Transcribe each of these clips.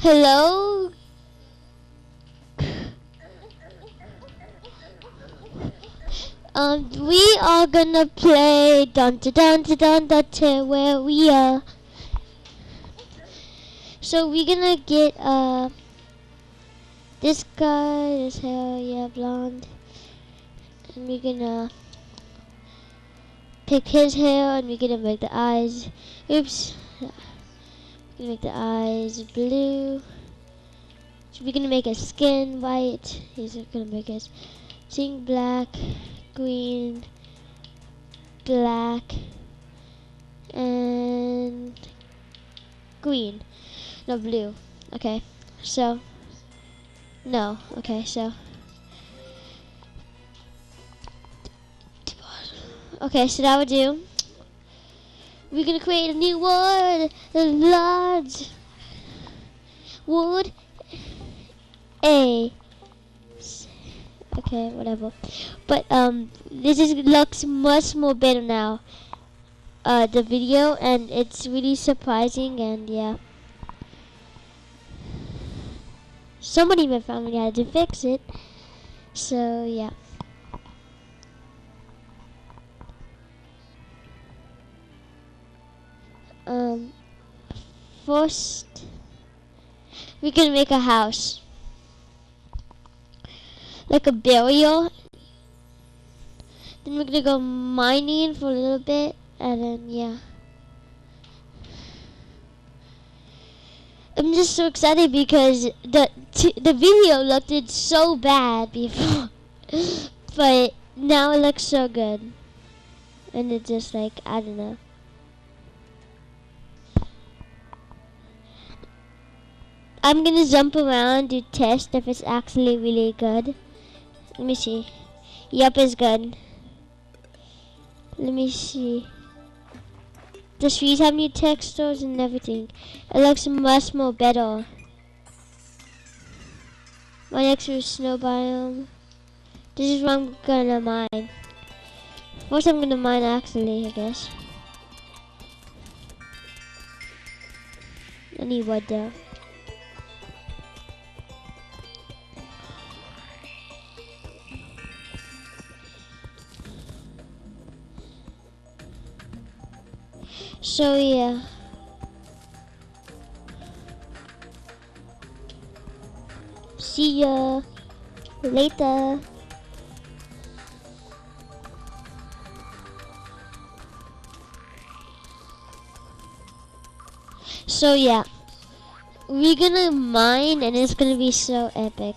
Hello. We are gonna play dun dun dun dun dun dun to where we are. So we're gonna get this guy, this hair, yeah, blonde, and we're gonna pick his hair, and we're gonna make the eyes. Oops. We're gonna make the eyes blue. So we're gonna make his skin white. He's gonna make his thing black, green, black, and green. No, blue. Okay, so no. Okay, so that would do. We're gonna create a new word. Large word. A. Okay, whatever. But this looks much more better now. The video, and it's really surprising, and yeah. Somebody in my family had to fix it. So yeah. First we can make a house. Like a burial. Then we're gonna go mining for a little bit, and then yeah. I'm just so excited because the video looked so bad before, but now it looks so good, and it's just like, I don't know. I'm gonna jump around to test if it's actually really good. Let me see. Yep, it's good. Let me see. The trees have new textures and everything. It looks much more better. My next is snow biome. This is what I'm gonna mine. First I'm gonna mine actually, I guess. I need wood though. So yeah. See ya later. So yeah. We're gonna mine, and it's gonna be so epic.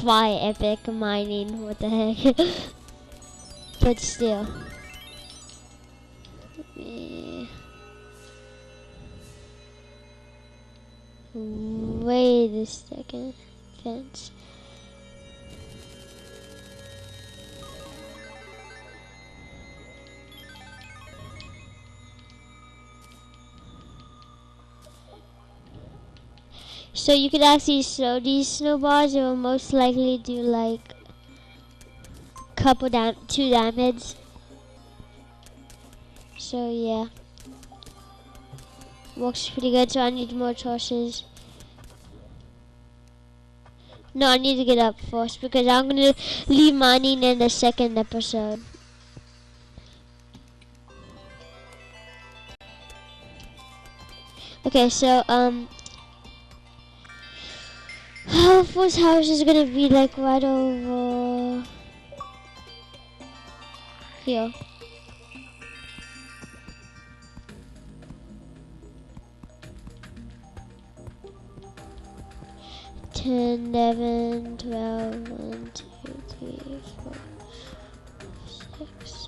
Why epic mining? What the heck? But still. Wait a second. Fence. So you could actually show these snowballs. It will most likely do like couple 2 damage. So yeah, works pretty good. So I need more torches. No, I need to get up first because I'm gonna leave mining in the second episode. Okay, so our first house is gonna be like right over here. Ten, 11, 12, 1, 2, 3, 4, 6.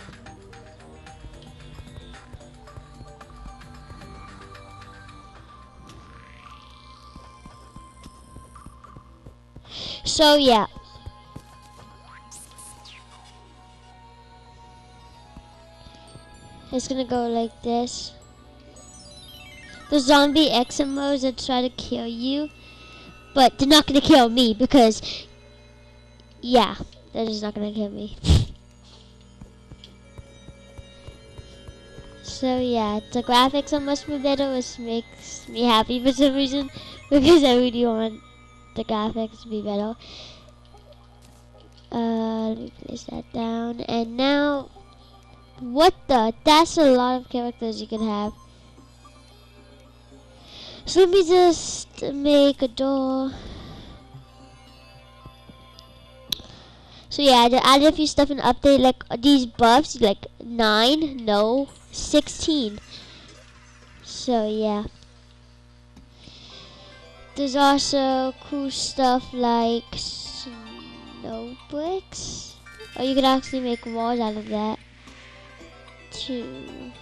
So yeah. It's gonna go like this. The zombie XMOs that try to kill you. But they're not gonna kill me because, yeah, they're just not gonna kill me. So yeah, the graphics are much more better, which makes me happy for some reason because I really want the graphics to be better. Let me place that down. And now, what the? That's a lot of characters you can have. So let me just make a door. So yeah, I added a few stuff in the update, like these buffs, like 9, no, 16. So yeah. There's also cool stuff like snow bricks. Oh, you can actually make walls out of that too.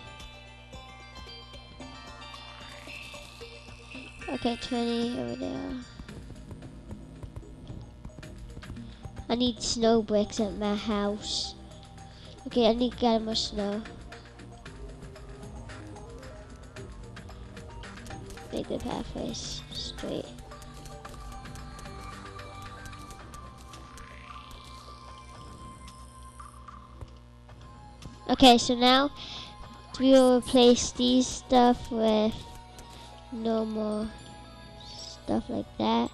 Okay, 20 over there. I need snow bricks at my house. Okay, I need to get more snow. Make the pathways straight. Okay, so now we will replace these stuff with normal stuff like that.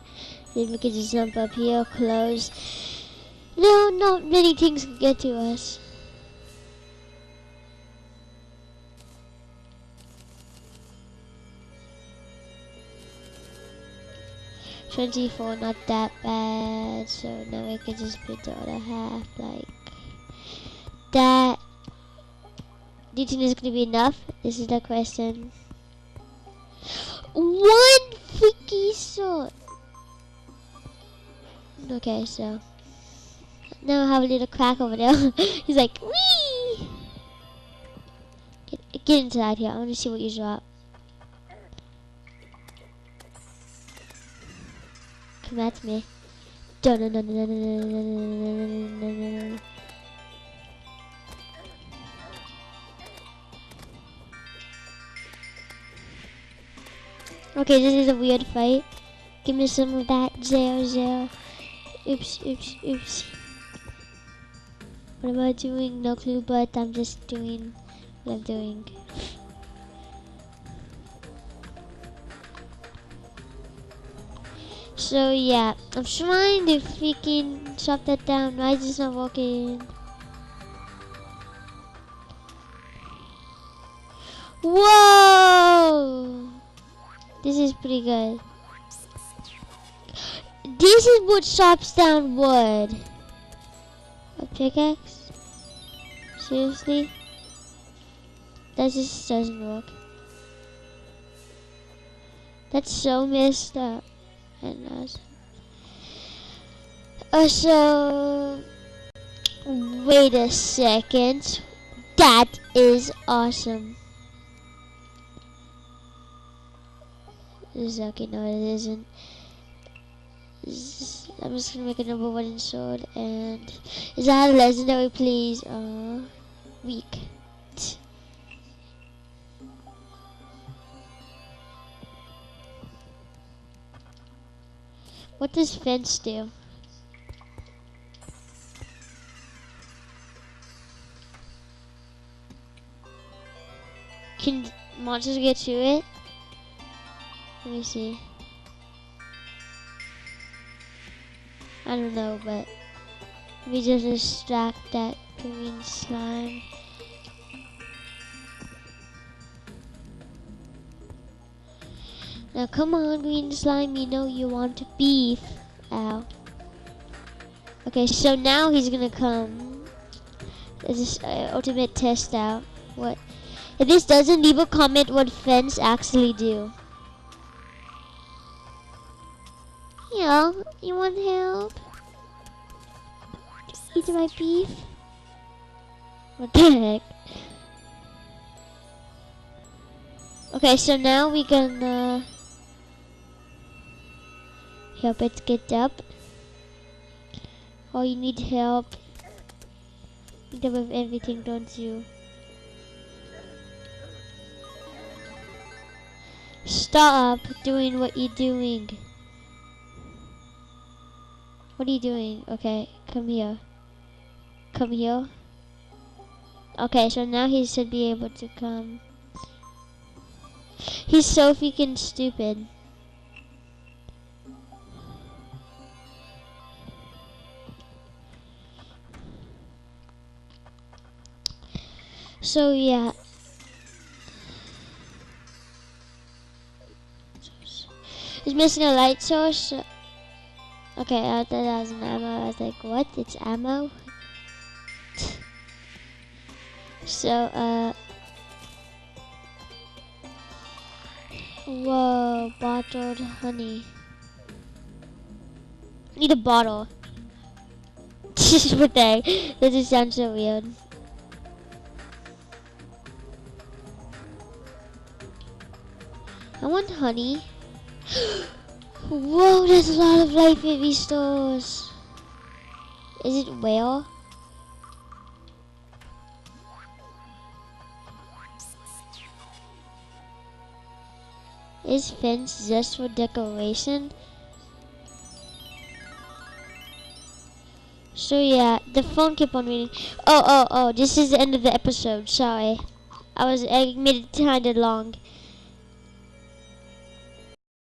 Then we can just jump up here, close. No, not many things can get to us. $24, not that bad. So now we can just put the other half like that. Do you think this is gonna be enough? This is the question. One freaky sword. Okay, so now I have a little crack over there. He's like, wee! Get inside here. I want to see what you drop. Come at me. Okay, this is a weird fight. Give me some of that 0-0. Oops, oops, oops. What am I doing? No clue, but I'm just doing what I'm doing. So yeah, I'm trying to freaking chop that down. Why is this not working? Whoa! This is pretty good. This is what chops down wood. A pickaxe? Seriously? That just doesn't work. That's so messed up. And so wait a second. That is awesome. This is okay, no it isn't. I'm just gonna make a number 1 sword. And is that a legendary, please? Weak. What does fence do? Can monsters get to it? Let me see. I don't know, but let me just extract that green slime. Now come on, green slime, you know you want beef. Ow. Okay, so now he's gonna come. This is ultimate test out. What? If this doesn't, leave a comment what fence actually do. Yeah, you want help? Just eat my beef? What the heck? Okay, so now we can help it get up. Oh, you need help. You need help with everything, don't you? Stop doing what you're doing. What are you doing? Okay, come here. Come here. Okay, so now he should be able to come. He's so freaking stupid. So yeah. He's missing a light source. Okay, I thought that was an ammo. I was like, what? It's ammo? So, whoa, bottled honey. Need a bottle. What the heck? That just sounds so weird. I want honey. Whoa, there's a lot of Life at these stores. Is it whale? Is fence just for decoration? So yeah, the phone kept on ringing. Oh, this is the end of the episode. Sorry. I made it kinda long.